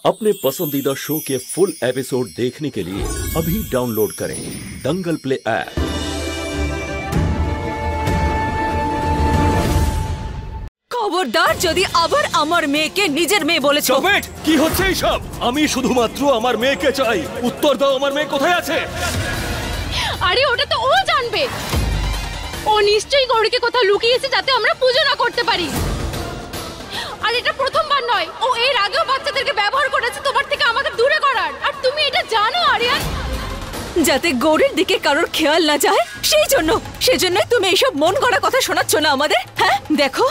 अपने पसंदीदा शो के फुल एपिसोड देखने के लिए अभी डाउनलोड करें दंगल प्ले ऐप। খবরদার যদি আবার আমার মেয়েকে নিজের মেয়ে বলেছো। চমেট কি হচ্ছে এইসব? আমি শুধুমাত্র আমার মেয়েকে চাই, উত্তর দাও আমার মেয়ে কোথায় আছে? আরে ওটা তো ও জানবে। ও নিশ্চয়ই গৌরীকে কোথাও লুকিয়েছে যাতে আমরা পুজো না করতে পারি। আর এটা প্রথমবার নয়, ও এর আগেও বাচ্চাদেরকে ব্যবহার করেছে তোমার থেকে আমাদের দূরে করার। আর তুমি এটা জানো আরিয়ান? যাতে গৌরীর দিকে কারোর খেয়াল না যায় সেজন্যই তুমি এইসব মন গড়া কথা শোনাচ্ছ না আমাদের। হ্যাঁ দেখো,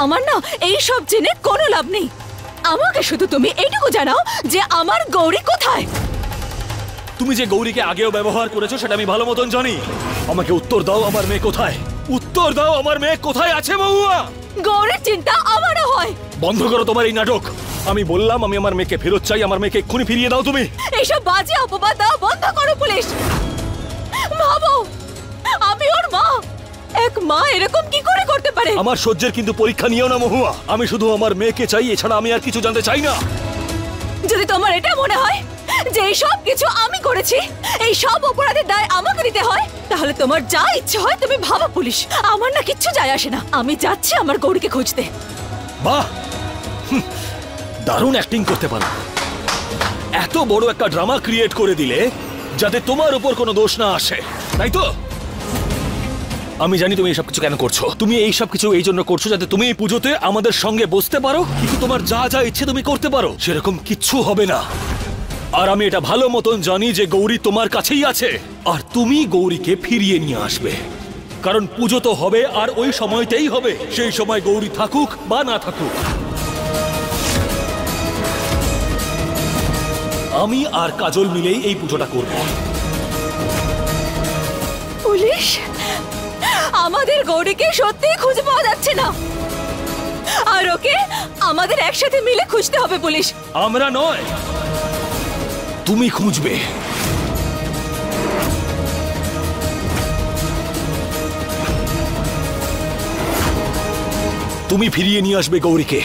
আমার না এইসব জেনে কোনো লাভ নেই। আমাকে শুধু তুমি এইটুকু জানাও যে আমার গৌরী কোথায়। তুমি যে গৌরীকে আগেও ব্যবহার করেছো সেটা আমি ভালো মতন জানি। আমাকে উত্তর দাও আমার মেয়ে কোথায়, উত্তর দাও আমার মেয়ে কোথায় আছে মহুয়া। গৌরীর চিন্তা আমারও হয়। বন্ধ করো তোমার এই নাটক। আমি বললাম আমি আমার মেয়েকে ফেরত চাই, আমার মেয়েকে এক্ষুনি ফিরিয়ে দাও তুমি। এইসব বাজে অপবাদ দাও বন্ধ করো পুলিশ। ভাবো আমি ওর মা, এক মা এরকম কি করে করতে পারে? আমার সহ্যের কিন্তু পরীক্ষা নিও না মহুয়া। আমি শুধু আমার মেয়েকে চাই, এছাড়া আমি আর কিছু জানতে চাই না। যদি তোমার এটা মনে হয় যে এই সব কিছু আমি করেছি, এই সব অপরাধের দায় আমাকে দিতে হয়, তাহলে তোমার যা ইচ্ছে হয় তুমি ভাবো পুলিশ। আমার না কিচ্ছু যায় আসে না। আমি যাচ্ছি আমার গৌরীকে খুঁজতে। বাহ, দারুণ অ্যাক্টিং করতে পারো। এত বড় একটা ড্রামা ক্রিয়েট করে দিলে যাতে তোমার উপর কোনো দোষ না আসে, তাই তো? আমি জানি তুমি এইসব কিছু কেন করছো। তুমি এইসব কিছু এই জন্য করছো যাতে তুমি এই পুজোতে আমাদের সঙ্গে বসতে পারো, কিন্তু তোমার যা যা ইচ্ছে তুমি করতে পারো, সেরকম কিচ্ছু হবে না। আর আমি এটা ভালো মতন জানি যে গৌরী তোমার কাছেই আছে, আর তুমি গৌরীকে ফিরিয়ে নিয়ে আসবে। কারণ পুজো তো হবে, আর ওই সময়তেই হবে। সেই সময় গৌরী থাকুক বা না থাকুক, আমি আর কাজল মিলেই এই পুজোটা করব। পুলিশ, আমাদের গৌরীকে সত্যিই খুঁজে পাওয়া যাচ্ছে না, আর ওকে আমাদের একসাথে মিলে খুঁজতে হবে পুলিশ। আমরা নয়, তুমি খুঁজবে। তুমি ফিরিয়ে নিয়ে আসবে গৌরীকে,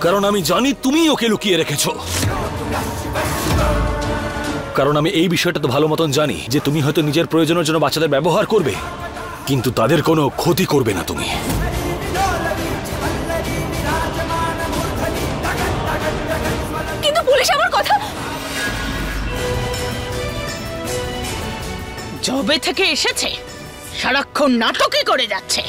কারণ আমি জানি তুমি ওকে লুকিয়ে রেখেছো। কারণ আমি এই বিষয়টা তো ভালো মতন জানি যে তুমি হয়তো নিজের প্রয়োজনের জন্য বাচ্চাদের ব্যবহার করবে, কিন্তু তাদের কোনো ক্ষতি করবে না তুমি। কিন্তু পুলিশ আমার কথা। জবে থেকে এসেছে সারাক্ষণ নাটকই করে যাচ্ছে।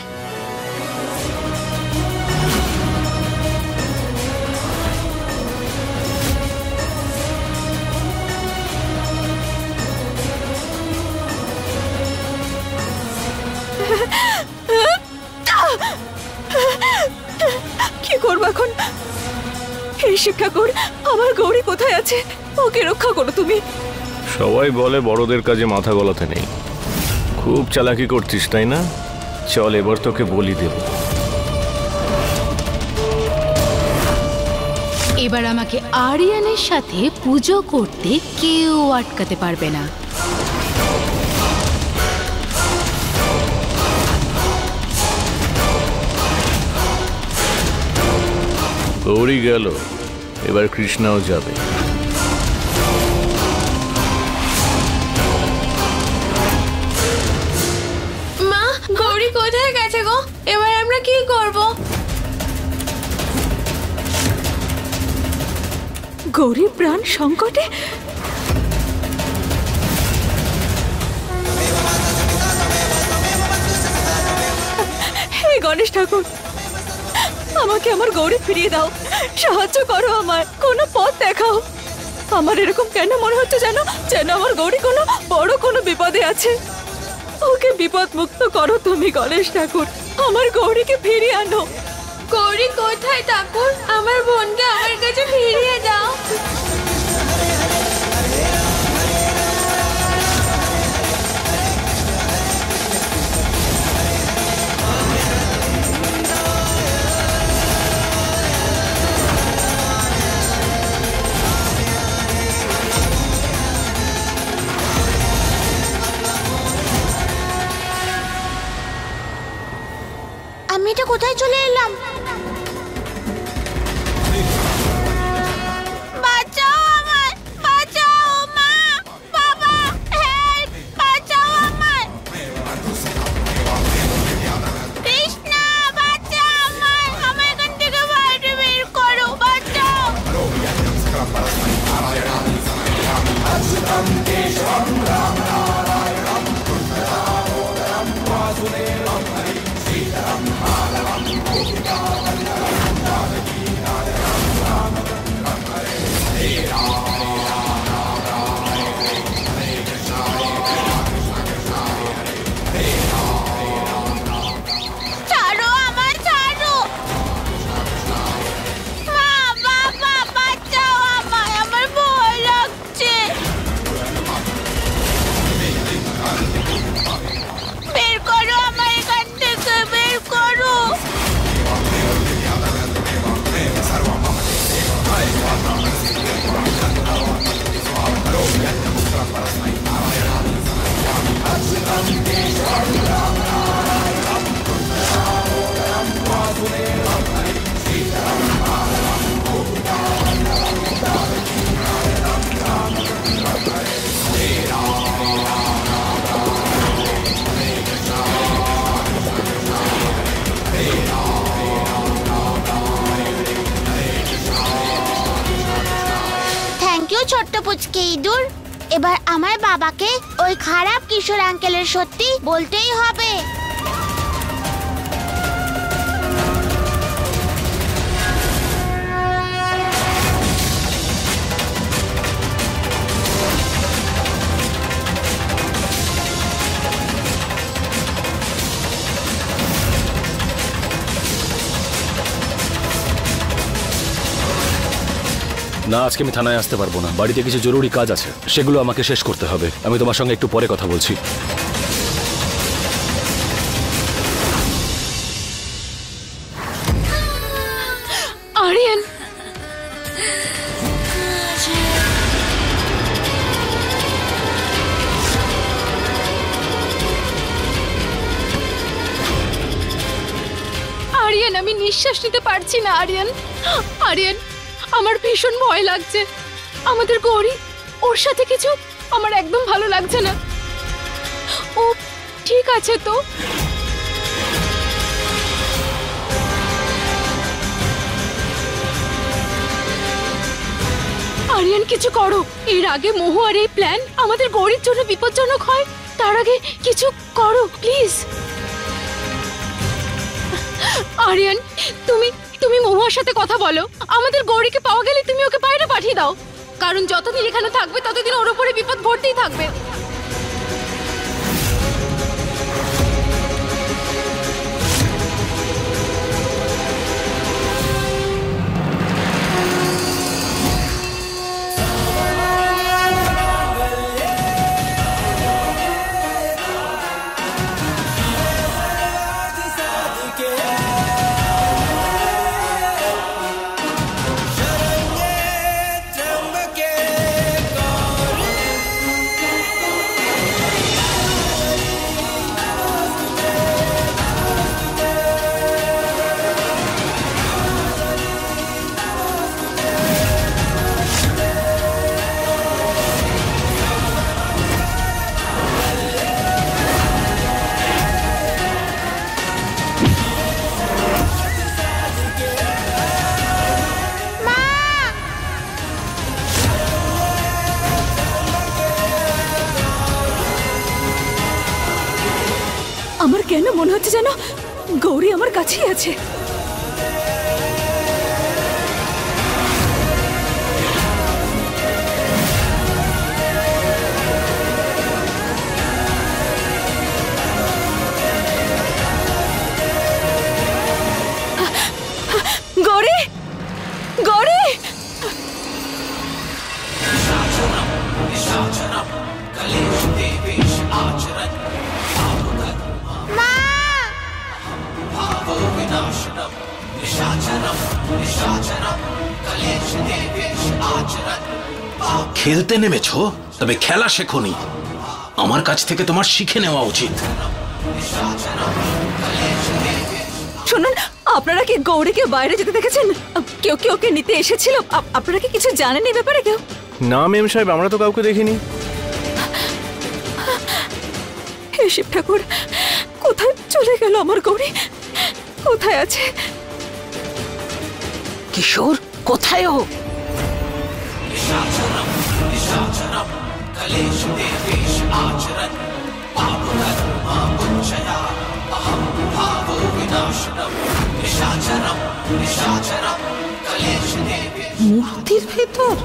কি করবো এখন? এই শিক্ষা কর, আমার গৌরী কোথায় আছে? ওকে রক্ষা করো তুমি। সবাই বলে বড়দের কাজে মাথা গলাতে নেই। খুব চালাকি করছিস তাই না? চল এবার তোকে বলি দেব। এবার আমাকে আরিয়ানের সাথে পুজো করতে কেউ আটকাতে পারবে না। গৌরী গেল, এবার কৃষ্ণাও যাবে। মা, গৌরী কোথায় গেছে গো? এবার আমরা কি করব? গৌরী প্রাণ সংকটে? হে গণেশ ঠাকুর, আমাকে আমার গৌরী ফিরিয়ে দাও, সাহায্য করো, আমার কোনো পথ দেখাও। আমার এরকম কেন মনে হচ্ছে যেন আমার গৌরী বড় কোনো বিপদে আছে। ওকে বিপদ মুক্ত করো তুমি গণেশ ঠাকুর, আমার গৌরীকে ফিরিয়ে আনো। গৌরী কোথায় ঠাকুর? আমার বোনকে আমার কাছে ফিরিয়ে দাও। আমি এটা কোথায় চলে এলাম? ছোট্ট পুচকে ইঁদুর, এবার আমার বাবাকে ওই খারাপ কিশোর আঙ্কেলের সত্যি বলতেই হবে। না, আজকে আমি থানায় আসতে পারবো না। বাড়িতে কিছু জরুরি কাজ আছে, সেগুলো আমাকে শেষ করতে হবে। আমি তোমার সঙ্গে একটু পরে কথা বলছি। আরিয়ান, আরিয়ান, আমি নিঃশ্বাস নিতে পারছি না। আরিয়ান, আরিয়ান, আমার ভীষণ ভয় লাগছে। আমাদের গৌরী, ওর সাথে কিছু আমার একদম ভালো লাগছে না। ও ঠিক আছে তো? আরিয়ান, কিছু করো। এর আগে মোহ আর এই প্ল্যান আমাদের গৌরীর জন্য বিপজ্জনক হয়, তার আগে কিছু করো প্লিজ। আরিয়ান, তুমি মহুয়ার সাথে কথা বলো। আমাদের গৌরীকে পাওয়া গেলে তুমি ওকে বাইরে পাঠিয়ে দাও, কারণ যতদিন এখানে থাকবে ততদিন ওর উপরে বিপদ ঘটতেই থাকবে। আমার কেন মনে হচ্ছে যেন গৌরী আমার কাছেই আছে। গৌরী, গৌরী, খেলতে নেমেছো, তবে খেলা শেখোনি। আমার কাছ থেকে তোমার শিখে নেওয়া উচিত। শুনুন, আপনারা কি গৌরীকে বাইরে যেতে দেখেছেন? কেউ কি ওকে নিতে এসেছিল? আপনারা কি কিছু জানেন এই ব্যাপারে? কেউ? না মেম সাহেব, আমরা তো কাউকে দেখিনি। হে শিব ঠাকুর, কোথায় চলে গেল আমার গৌরী? কোথায় আছে? কিশোর কোথায়? ও মূর্তির ভেতর?